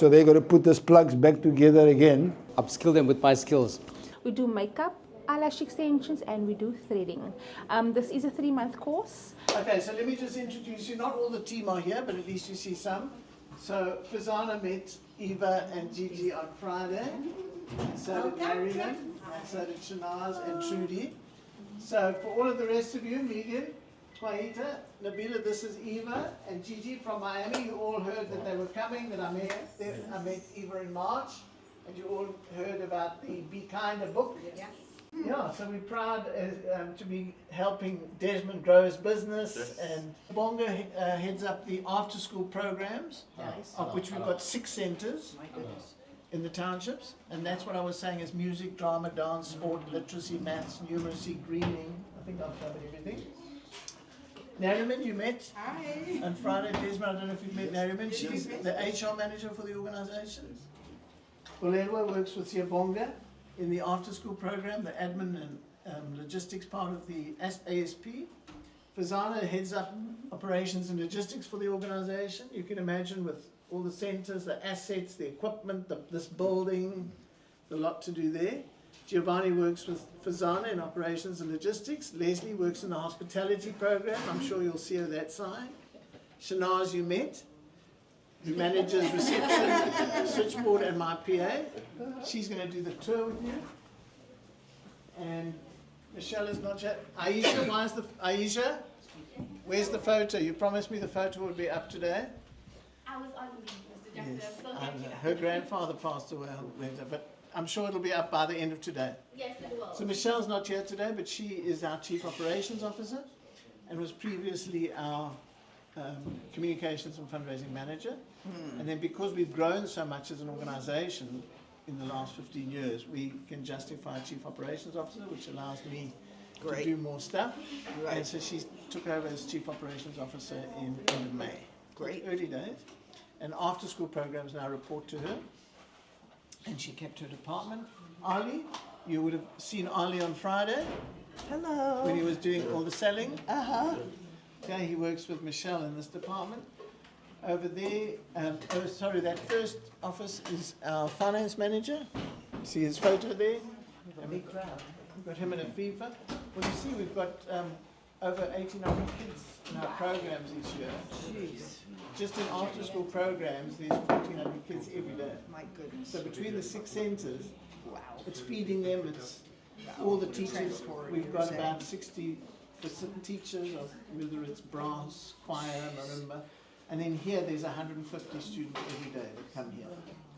So they're going to put these plugs back together again. Upskill them with my skills. We do makeup, eyelash extensions, and we do threading. This is a 3-month course. Okay, so let me just introduce you. Not all the team are here, but at least you see some. So Fazana met Eva and Gigi on Friday. And so did Marian, and so did Shanaz and Trudy. So for all of the rest of you, Median, Kwaita, Nabila, this is Eva and Gigi from Miami. You all heard that they were coming, that I met Eva in March. And you all heard about the Be Kinder book. Yeah, so we're proud to be helping Desmond grow his business. And Bonga heads up the after-school programs, of which we've got 6 centers in the townships. And that's what I was saying is music, drama, dance, sport, literacy, maths, numeracy, greening. I think I've covered everything. Nariman, you met on Friday. Desmond, I don't know if you've met Nariman. She's the HR manager for the organization. Bulelwa works with Siyabonga in the after-school program, the admin and logistics part of the ASP. Fazana heads up operations and logistics for the organization. You can imagine with all the centers, the assets, the equipment, this building, there's a lot to do there. Giovanni works with Fazana in operations and logistics. Leslie works in the hospitality program. I'm sure you'll see her that side. Shanaz, you met, who manages reception, switchboard, and my PA. She's going to do the tour with you. And Michelle is not yet. Aisha, Aisha, where's the photo? You promised me the photo would be up today. I was on leave, Mr. Doctor. Yes, I know. Her grandfather passed away on Wednesday, but I'm sure it'll be up by the end of today. Yes, it will. So Michelle's not here today, but she is our Chief Operations Officer and was previously our Communications and Fundraising Manager. And then because we've grown so much as an organization in the last 15 years, we can justify a Chief Operations Officer, which allows me to do more stuff. And so she took over as Chief Operations Officer in end of May. Great. Early days. And after school programs now report to her. And she kept her department. Ali, you would have seen Ali on Friday. Hello. When he was doing all the selling. Uh-huh. Okay, he works with Michelle in this department. Over there, that first office is our finance manager. See his photo there? Big crowd. We've got him in a FIFA. Well, you see, we've got over 1,800 kids in our programs each year. Jeez. Just in after-school programs, there's 1,400 kids every day. My goodness. So between the 6 centers, Wow. it's feeding them, it's all the teachers. We've got about 60 teachers, whether it's brass, choir, marimba. And then here there's 150 students every day that come here.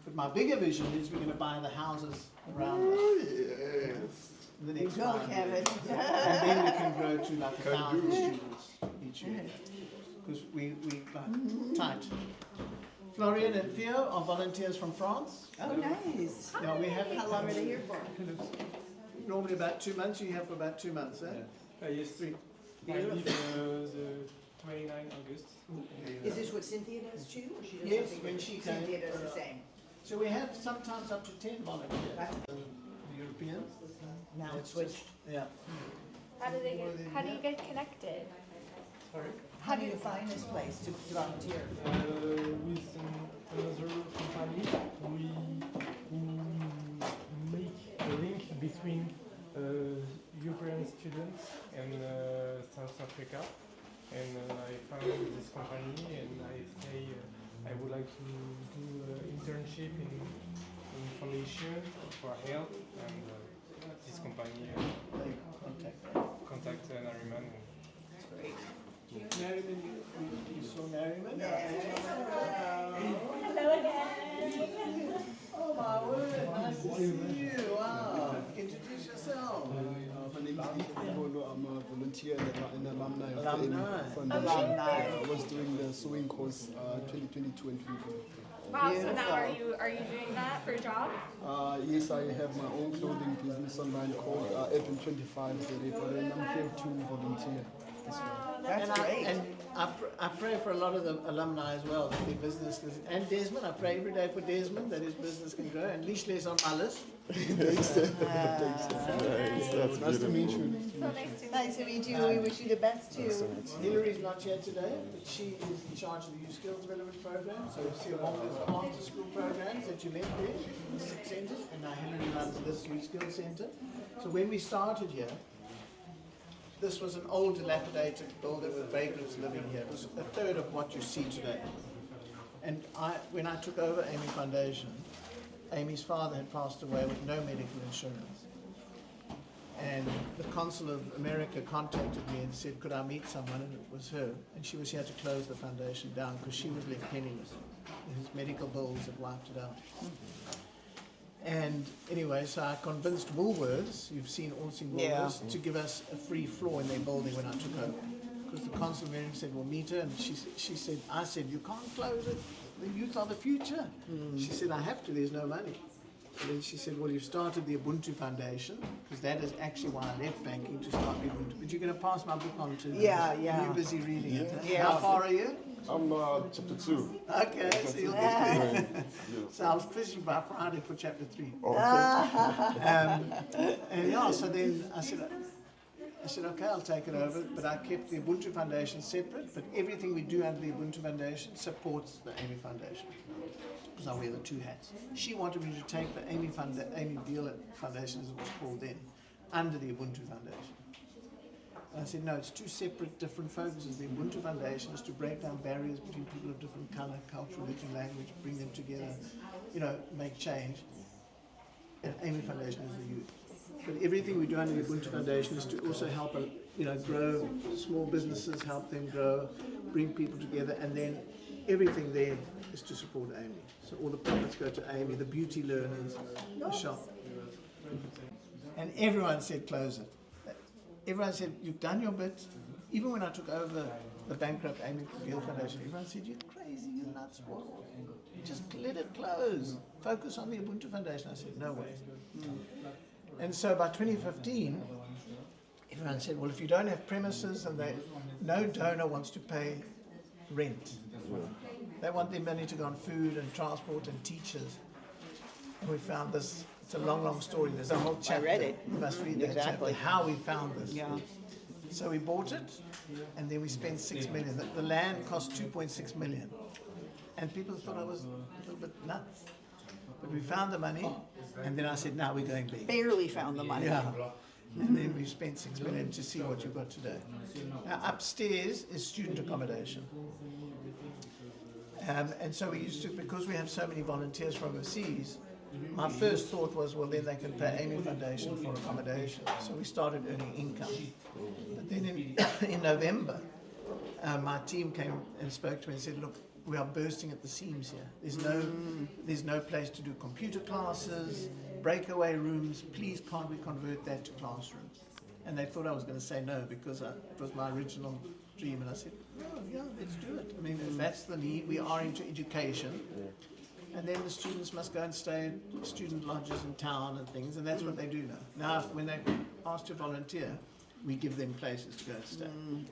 But my bigger vision is we're going to buy the houses around us. In the next 5 years. And then we can grow to like 1,000 students each year. Because we tight. Florian and Theo are volunteers from France. Oh, nice. Yeah, we have. How long are they here for? Normally about 2 months. You have for about 2 months, eh? Yes, I leave the 29th August. Is this what Cynthia does too? Or she does Yes, something when different? she came. Cynthia does the same. So we have sometimes up to 10 volunteers. The Europeans. Now it's switched. Yeah. How do you get connected? Sorry. How do you find this place to volunteer? With another company, we make a link between European students and South Africa. And I found this company and I say I would like to do an internship in foundation for health, and this company contact Nariman. Nariman, you saw Nariman? Hello again. Oh my word, nice to see you. Wow. Introduce yourself. My name is Bekindr. I'm a volunteer and alumni of the Alumni. Foundation. I was doing the sewing course 2022 and 2023. Wow, so now are you doing that for a job? Yes, I have my own clothing business online called Urban 25 and I'm here to volunteer. That's great. And I pray for a lot of the alumni as well, that their business can, and Desmond, I pray every day for Desmond that his business can grow, and Leishley's on my list. Thanks. That's nice to meet you. So nice to meet Nice to meet you. We wish you the best too. Hillary's not here today, but she is in charge of the Youth Skills Development Program, so you see along with the after school programs that you met there, the 6 centres, and now Hillary runs this Youth Skills Centre. So when we started here, this was an old dilapidated building with vagrants living here. It was a third of what you see today. And when I took over Amy Foundation, Amy's father had passed away with no medical insurance. And the consul of America contacted me and said, could I meet someone? And it was her. And she was here to close the foundation down because she was left penniless. His medical bills had wiped it out. And anyway, so I convinced Woolworths, you've all seen Woolworths, to give us a free floor in their building when I took over. Because the consul of America said, well, meet her. And she said, I said, you can't close it. The youth are the future. She said, I have to, there's no money. And then she said, well, you've started the Ubuntu Foundation, because that is actually why I left banking to start the Ubuntu. But you're going to pass my book on to Yeah. You're busy reading it. Yeah. How far are you? I'm chapter 2. Okay, so you'll get there. So I was fishing by Friday for chapter 3. And yeah, so then I said, okay, I'll take it over, but I kept the Ubuntu Foundation separate, but everything we do under the Ubuntu Foundation supports the Amy Foundation, because I wear the 2 hats. She wanted me to take the Amy Deal Foundation, as it was called then, under the Ubuntu Foundation. And I said, no, it's 2 separate, different focuses. The Ubuntu Foundation is to break down barriers between people of different colour, culture, religion, language, bring them together, make change. And Amy Foundation is the youth. But everything we do under the Ubuntu Foundation is to also help, grow small businesses, help them grow, bring people together, and then everything there is to support Amy. So all the profits go to Amy, the beauty learners, the shop. And everyone said, close it. Everyone said, you've done your bit. Even when I took over the bankrupt Amy Deal Foundation, everyone said, you're crazy, you're nuts, what? Just let it close. Focus on the Ubuntu Foundation. I said, no way. And so by 2015, everyone said, well, if you don't have premises and no donor wants to pay rent. They want their money to go on food and transport and teachers. And we found this, it's a long, long story. There's a whole chapter. I read it. You must read that Exactly. chapter, how we found this. Yeah. So we bought it, and then we spent 6 million. The land cost 2.6 million. And people thought I was a little bit nuts. But we found the money, and then I said, now we're going big. Barely found the money. Yeah. And then we spent 6 million to see what you've got today. Now upstairs is student accommodation. And so we used to, because we have so many volunteers from overseas, my first thought was, well, then they can pay Amy Foundation for accommodation. So we started earning income. But then in November, my team came and spoke to me and said, look, we are bursting at the seams here. There's no place to do computer classes, breakaway rooms. Please, can't we convert that to classrooms? And they thought I was going to say no, because it was my original dream. And I said, oh, yeah, let's do it. I mean, if that's the need, we are into education. And then the students must go and stay at student lodges in town and things, and that's what they do now. Now, when they ask to volunteer, we give them places to go and stay.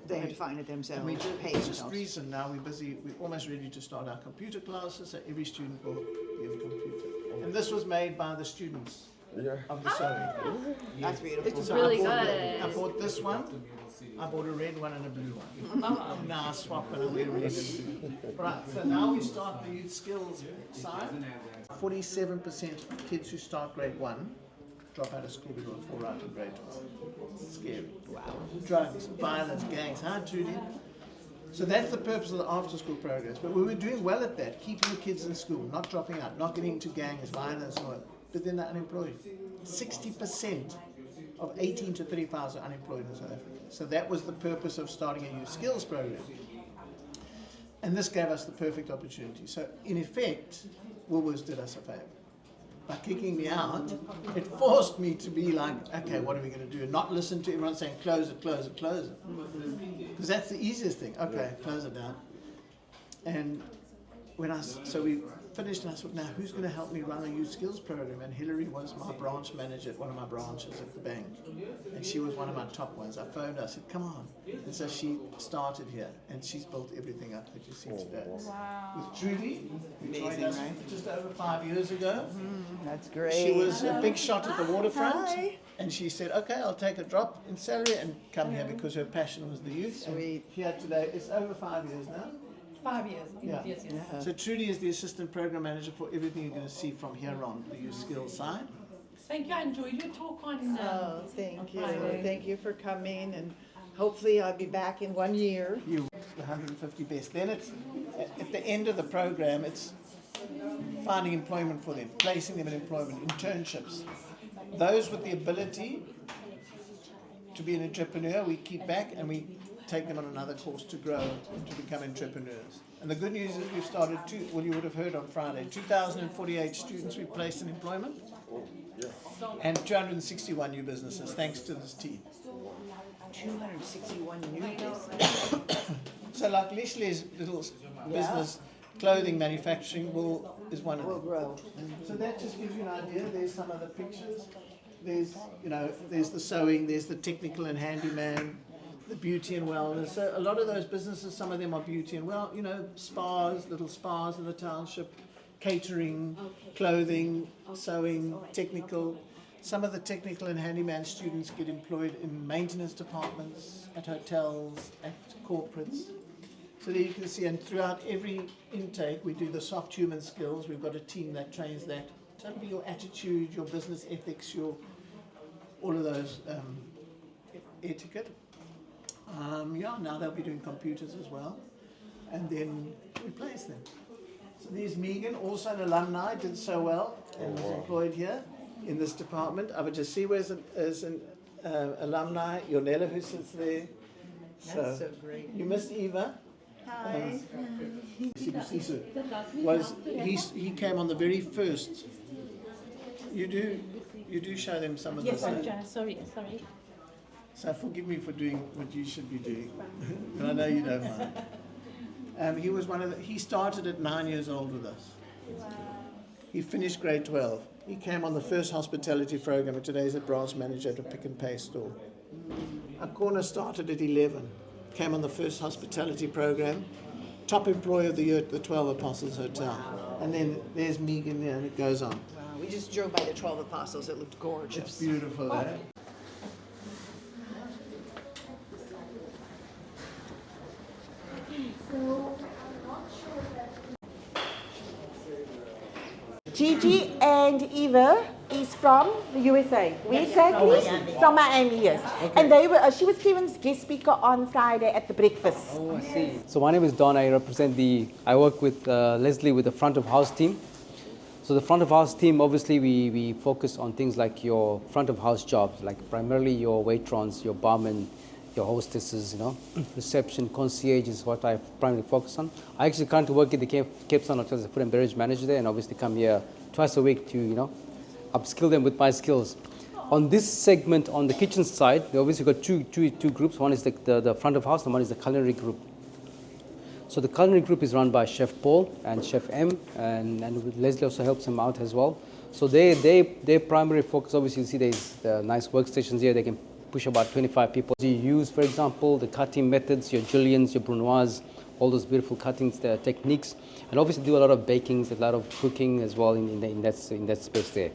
They have to find it themselves. And we pay just themselves. recent now, we're almost ready to start our computer classes, so every student will be a computer. And this was made by the students of the sewing. That's beautiful. So really I good. bought this one. I bought a red one and a blue one. Now I swap and I wear red and blue. Right, so now we start the youth skills side. 47% of kids who start grade 1 drop out of school before they fall right in grade 12. It's scary. Wow. Drugs, violence, gangs. Huh, Trudy? So that's the purpose of the after-school programs. But we were doing well at that, keeping the kids in school, not dropping out, not getting into gangs, violence, and all. But then they're unemployed. 60% of 18 to 35 are unemployed in South Africa. So that was the purpose of starting a youth skills program. And this gave us the perfect opportunity. So in effect, Woolworths did us a favor. By kicking me out, it forced me to be like, okay, what are we going to do? And not listen to everyone saying, close it, close it, close it. Because that's the easiest thing. Okay, close it down. And when so we finished, and I thought, now who's going to help me run a youth skills program? And Hillary was my branch manager at one of my branches at the bank, and she was one of my top ones. I phoned her, I said, come on. And so she started here, and she's built everything up that you see today. Wow. With Trudy, who joined us just over 5 years ago. That's great. She was a big shot at the waterfront, Hi. and she said, okay, I'll take a drop in salary and come here because her passion was the youth. And Sweet. here today, it's over 5 years now. 5 years. Yeah. Yes, yes. So Trudy is the assistant program manager for everything you're going to see from here on, the youth skills side. Thank you. I enjoyed your talk on. Oh, thank you. Friday. Thank you for coming, and hopefully I'll be back in 1 year. You, the 150 best. Then it's, at the end of the program, it's finding employment for them, placing them in employment, internships. Those with the ability to be an entrepreneur, we keep back and we take them on another course to grow and to become entrepreneurs. And the good news is we've started, well, you would have heard on Friday, 2,048 students we placed in employment and 261 new businesses, thanks to this team. 261 new business. So like Leslie's little business, clothing manufacturing, is one of Will them. grow. So that just gives you an idea. There's some of the pictures. There's, there's the sewing, there's the technical and handyman, the beauty and wellness. So a lot of those businesses, some of them are beauty and spas, little spas in the township, catering, clothing, sewing, technical. Some of the technical and handyman students get employed in maintenance departments, at hotels, at corporates. So there you can see, and throughout every intake, we do the soft human skills. We've got a team that trains that. So it'll be your attitude, your business ethics, all of those etiquette. Now they'll be doing computers as well. And then we place them. So there's Megan, also an alumni, did so well and was employed here in this department. I would just see where's an alumni, Yonela, who sits there. That's so great. You missed Eva. Hi. He came on the very first. You do show them some of Yes, the. sorry. So forgive me for doing what you should be doing, but I know you don't mind. He was he started at 9 years old with us. He finished grade 12. He came on the first hospitality program, and today he's a branch manager at a pick and pay store. Akona started at 11, came on the first hospitality program, top employee of the year at the 12 Apostles Hotel. And then there's Megan there, and it goes on. Wow, we just drove by the 12 Apostles. It looked gorgeous. It's beautiful, eh? Gigi and Eva is from the USA. Where exactly? From Miami, yes. And they were. She was Kevin's guest speaker on Friday at the breakfast. Oh, I see. So my name is Don. I work with Leslie with the front of house team. So the front of house team, obviously, we focus on things like your front of house jobs, like primarily your waitrons, your barmen, your hostesses, reception, concierge is what I primarily focus on. I actually currently work at the Cape Town Hotel as a food and beverage manager there, and obviously come here twice a week to, upskill them with my skills. On this segment, on the kitchen side, we obviously got two groups. One is the front of house, and one is the culinary group. So the culinary group is run by Chef Paul and Chef M, and Leslie also helps them out as well. So their primary focus, obviously, you see there's the nice workstations here. They can push about 25 people. You use, for example, the cutting methods, your juliennes, your brunoise, all those beautiful cutting techniques, and obviously do a lot of bakings, a lot of cooking as well in that space there.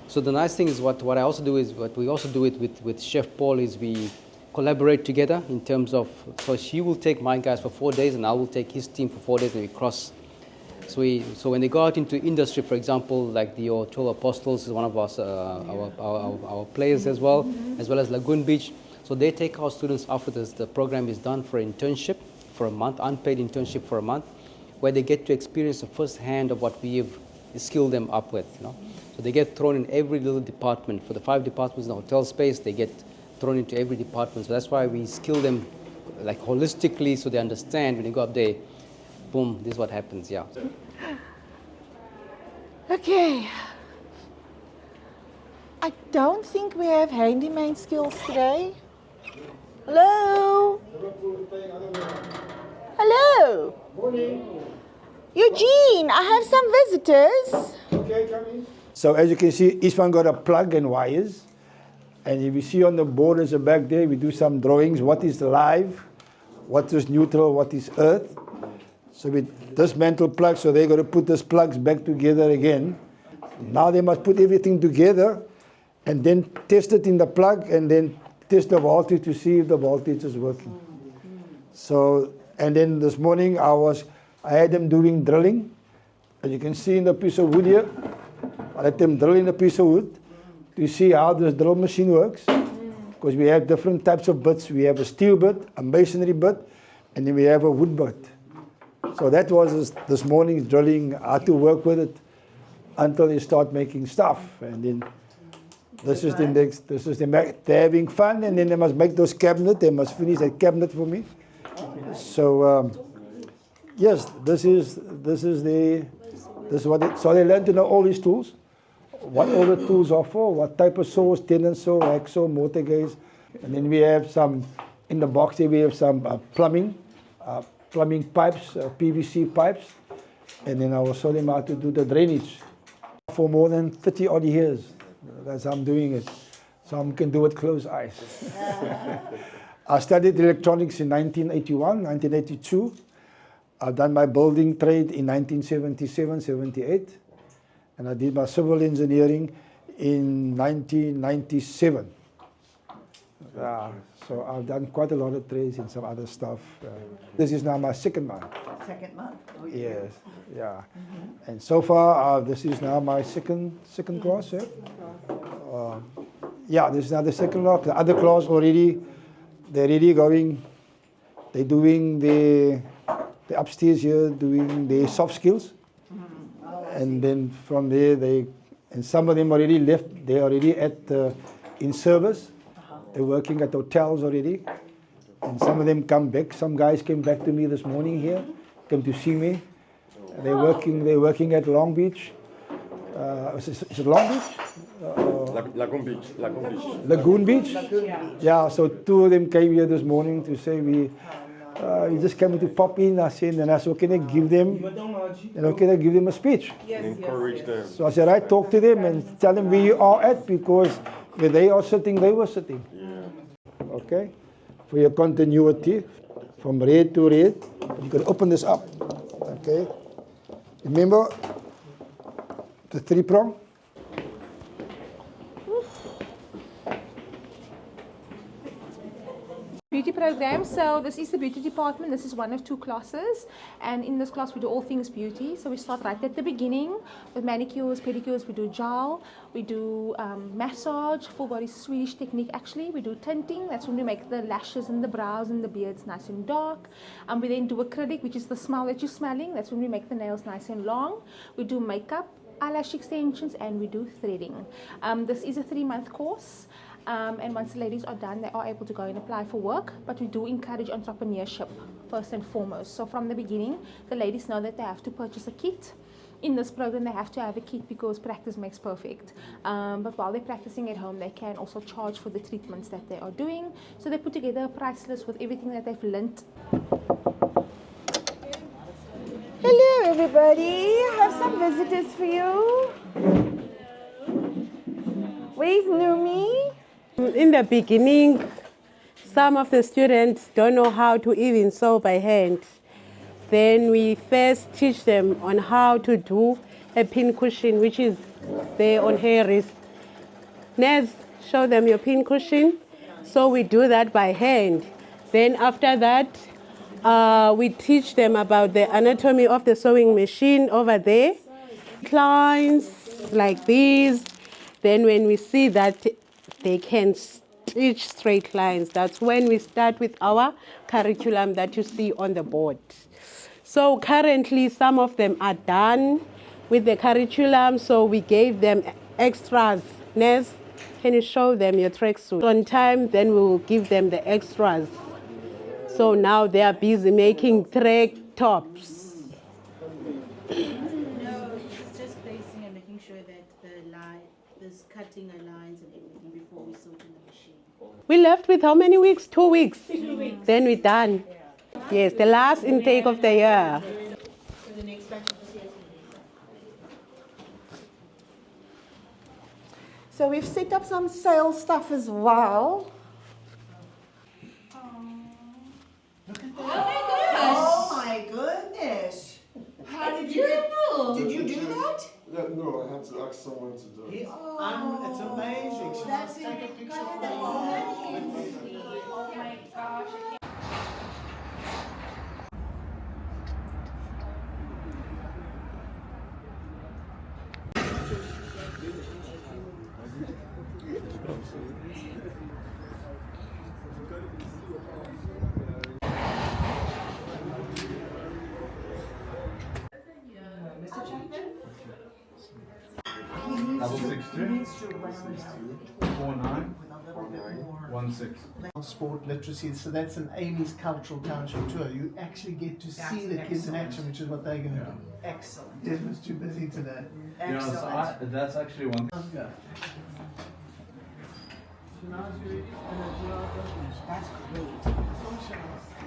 So the nice thing is what we also do with Chef Paul is we collaborate together in terms of, so she will take my guys for 4 days and I will take his team for 4 days, and we cross. So when they go out into industry, for example, like the 12 Apostles is one of our players as well as Lagoon Beach. So they take our students after the program is done for an internship for a month, unpaid internship for a month, where they get to experience the first hand of what we have skilled them up with. So they get thrown in every little department. For the 5 departments in the hotel space, they get thrown into every department. So that's why we skill them like holistically, so they understand when you go up there. Boom, this is what happens, yeah. Okay. I don't think we have handyman skills today. Hello? Hello? Eugene, I have some visitors. Okay, come in. So as you can see, each one got a plug and wires. And if you see on the borders back there, we do some drawings. What is live? What is neutral? What is earth? So with this mental plug, so they're going to put these plugs back together again. Now they must put everything together and then test it in the plug and then test the voltage to see if the voltage is working. So, and then this morning I had them doing drilling. As you can see in the piece of wood here, I let them drill in a piece of wood to see how this drill machine works. Because we have different types of bits. We have a steel bit, a masonry bit, and then we have a wood bit. So that was this morning's drilling, how to work with it until they start making stuff. And then this is the next, they're having fun, and then they must make those cabinets. They must finish that cabinet for me. So yes, this is what so they learn to know all these tools, what all the tools are for, what type of saws, tenon saw, hacksaw, mortar gauge, and then we have some in the box here. We have some plumbing pipes, PVC pipes, and then I will show them how to do the drainage. For more than 30 odd years, that's how I'm doing it. Some can do it closed eyes. I studied electronics in 1981, 1982. I've done my building trade in 1977, 78. And I did my civil engineering in 1997. So I've done quite a lot of trades and some other stuff. This is now my second month. Second month? Oh, yes, yeah. And so far, this is now my second class. Yeah, this is now the second class. The other class already, they're already going, they're doing the upstairs here, doing the soft skills. And then from there, and some of them already left, they're already in service. They're working at hotels already. And some of them come back. Some guys came back to me this morning here, came to see me. They're working at Long Beach. Is it Long Beach? Lagoon Beach. Lagoon Beach? Yeah, so two of them came here this morning to say we just came to pop in. I said, and I said, can I give them a speech? Encourage them. So I said, I talk to them and tell them where you are at, because where they are sitting, they were sitting. Yeah. Okay? For your continuity, from red to red, you can open this up. Okay? Remember the three prong? Beauty program. So this is the beauty department. This is one of two classes, and in this class we do all things beauty. So we start right at the beginning with manicures, pedicures. We do gel, we do massage, full body Swedish technique. Actually, we do tinting. That's when we make the lashes and the brows and the beards nice and dark. We then do acrylic, which is the smile that you're smelling. That's when we make the nails nice and long. We do makeup, eyelash extensions, and we do threading. This is a 3-month course. And once the ladies are done, they are able to go and apply for work. But we do encourage entrepreneurship first and foremost. So from the beginning, the ladies know that they have to purchase a kit. In this program, they have to have a kit because practice makes perfect. But while they're practicing at home, they can also charge for the treatments that they are doing. So they put together a price list with everything that they've learned. Hello, everybody. I have some visitors for you. Where's Numi? In the beginning, some of the students don't know how to even sew by hand. Then we first teach them on how to do a pin cushion, which is there on her wrist. Next, show them your pin cushion. So we do that by hand. Then after that, we teach them about the anatomy of the sewing machine over there. Lines like these. Then when we see that they can stitch straight lines, that's when we start with our curriculum that you see on the board. So currently some of them are done with the curriculum, so we gave them extras. Ness, can you show them your tracksuit? On time, then we will give them the extras. So now they are busy making track tops. No, it's just placing and making sure that there's cutting the lines and everything before we sew in the machine. We left with how many weeks? 2 weeks. 2 weeks. Then we're done. Yes, the last intake of the year. So the next batch So we've set up some sales stuff as well. Oh my goodness. How did you did you do that? No, I had to ask someone to do it. It's amazing. She must take a picture for me. Oh my gosh. Mr. Chaplin? 662-49-16. Sport literacy, so that's an Amy's Cultural Township tour. You actually get to see the kids in action, which is what they're going to do. Excellent. Desmond's too busy today. Excellent. That's actually one. That's great.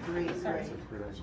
Great, great.